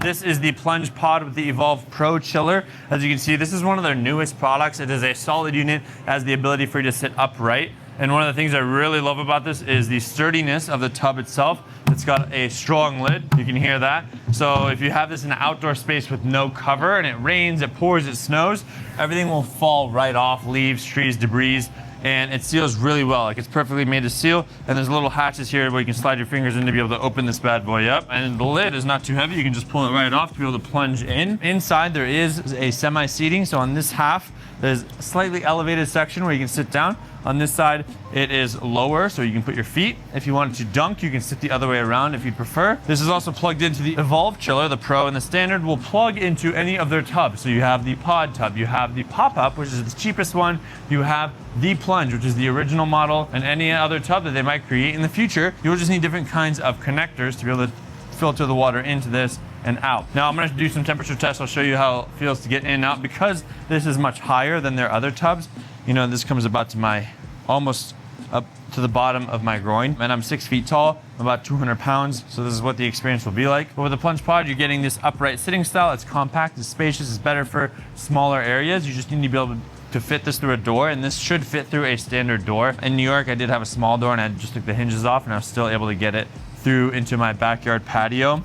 This is the Plunge Pod with the Evolve Pro Chiller. As you can see, this is one of their newest products. It is a solid unit, has the ability for you to sit upright. And one of the things I really love about this is the sturdiness of the tub itself. It's got a strong lid, you can hear that. So if you have this in an outdoor space with no cover and it rains, it pours, it snows, everything will fall right off, leaves, trees, debris, and it seals really well. Like, it's perfectly made to seal, and there's little hatches here where you can slide your fingers in to be able to open this bad boy up. And the lid is not too heavy, you can just pull it right off to be able to plunge in. Inside there is a semi-seating, so on this half, there's a slightly elevated section where you can sit down. On this side, it is lower, so you can put your feet. If you wanted to dunk, you can sit the other way around if you prefer. This is also plugged into the Evolve Chiller. The Pro and the Standard will plug into any of their tubs. So you have the Pod tub, you have the Pop-Up, which is the cheapest one, you have the Plunge, which is the original model, and any other tub that they might create in the future. You'll just need different kinds of connectors to be able to filter the water into this and out. Now I'm gonna do some temperature tests. I'll show you how it feels to get in and out. Because this is much higher than their other tubs, you know, this comes about to my, almost up to the bottom of my groin. And I'm 6 feet tall, about 200 pounds. So this is what the experience will be like. But with the Plunge Pod, you're getting this upright sitting style. It's compact, it's spacious, it's better for smaller areas. You just need to be able to fit this through a door, and this should fit through a standard door. In New York, I did have a small door and I just took the hinges off and I was still able to get it through into my backyard patio.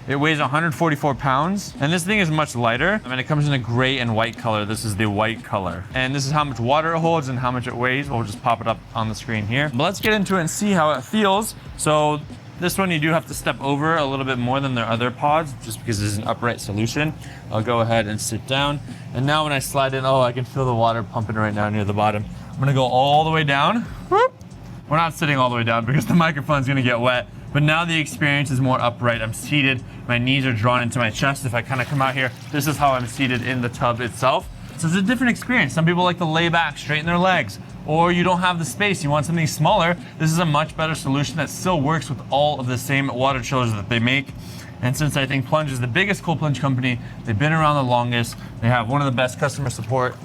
It weighs 144 pounds, and this thing is much lighter. I mean, it comes in a gray and white color. This is the white color. And this is how much water it holds and how much it weighs. We'll just pop it up on the screen here. But let's get into it and see how it feels. So this one, you do have to step over a little bit more than their other pods, just because this is an upright solution. I'll go ahead and sit down. And now when I slide in, oh, I can feel the water pumping right now near the bottom. I'm gonna go all the way down. Whoop. We're not sitting all the way down because the microphone's gonna get wet. But now the experience is more upright. I'm seated, my knees are drawn into my chest. If I kind of come out here, this is how I'm seated in the tub itself. So it's a different experience. Some people like to lay back, straighten their legs, or you don't have the space, you want something smaller. This is a much better solution that still works with all of the same water chillers that they make. And since I think Plunge is the biggest cold plunge company, they've been around the longest, they have one of the best customer support,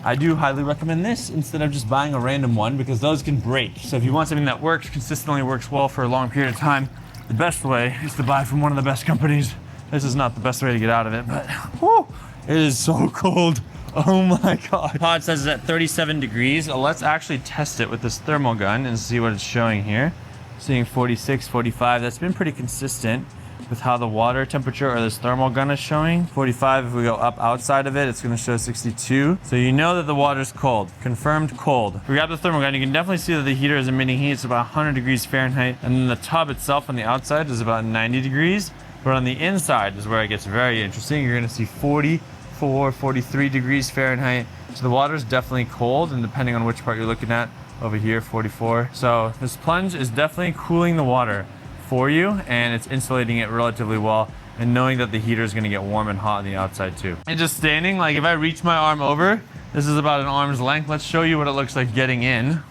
I do highly recommend this instead of just buying a random one, because those can break. So if you want something that works, consistently works well for a long period of time, the best way is to buy from one of the best companies. This is not the best way to get out of it, but whew, it is so cold. Oh my God. Pod says it's at 37 degrees. Let's actually test it with this thermal gun and see what it's showing here. Seeing 46, 45, that's been pretty consistent with how the water temperature or this thermal gun is showing. 45, if we go up outside of it, it's gonna show 62. So you know that the water's cold, confirmed cold. If we grab the thermal gun, you can definitely see that the heater is emitting heat. It's about 100 degrees Fahrenheit. And then the tub itself on the outside is about 90 degrees. But on the inside is where it gets very interesting. You're gonna see 44, 43 degrees Fahrenheit. So the water's definitely cold, and depending on which part you're looking at, over here, 44. So this Plunge is definitely cooling the water for you, and it's insulating it relatively well, and knowing that the heater is going to get warm and hot on the outside too. And just standing, like if I reach my arm over, this is about an arm's length. Let's show you what it looks like getting in.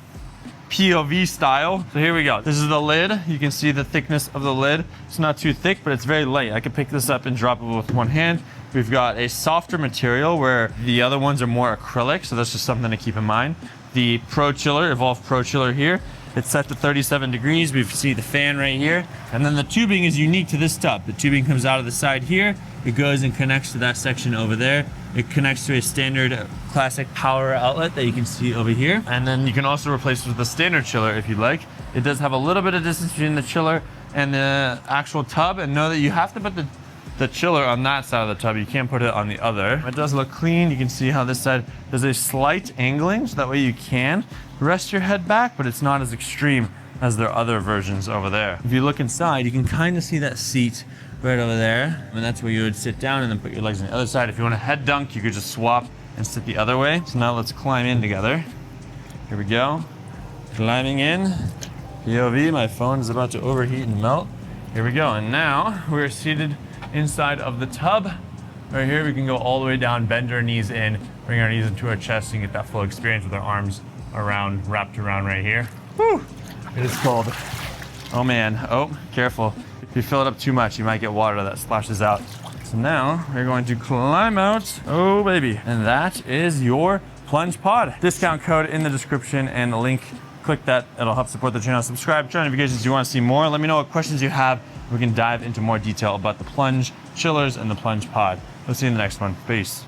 POV style. So here we go. This is the lid. You can see the thickness of the lid. It's not too thick, but it's very light. I can pick this up and drop it with one hand. We've got a softer material where the other ones are more acrylic, so that's just something to keep in mind. The Pro Chiller, Evolve Pro Chiller here, it's set to 37 degrees. We see the fan right here. And then the tubing is unique to this tub. The tubing comes out of the side here. It goes and connects to that section over there. It connects to a standard classic power outlet that you can see over here. And then you can also replace it with a standard chiller if you'd like. It does have a little bit of distance between the chiller and the actual tub. And know that you have to put the chiller on that side of the tub. You can't put it on the other. It does look clean. You can see how this side does a slight angling, so that way you can rest your head back, but it's not as extreme as their other versions over there. If you look inside, you can kind of see that seat right over there, and that's where you would sit down and then put your legs on the other side. If you want a head dunk, you could just swap and sit the other way. So now let's climb in together. Here we go. Climbing in. POV, my phone is about to overheat and melt. Here we go, and now we're seated inside of the tub. Right here, we can go all the way down, bend our knees in, bring our knees into our chest, and get that full experience with our arms around, wrapped around right here. Whew, it is cold. Oh man, oh, careful. If you fill it up too much, you might get water that splashes out. So now we're going to climb out, oh baby. And that is your Plunge Pod. Discount code in the description and the link. Click that, it'll help support the channel. Subscribe, turn notifications if you want to see more. Let me know what questions you have. We can dive into more detail about the Plunge chillers, and the Plunge Pod. We'll see you in the next one. Peace.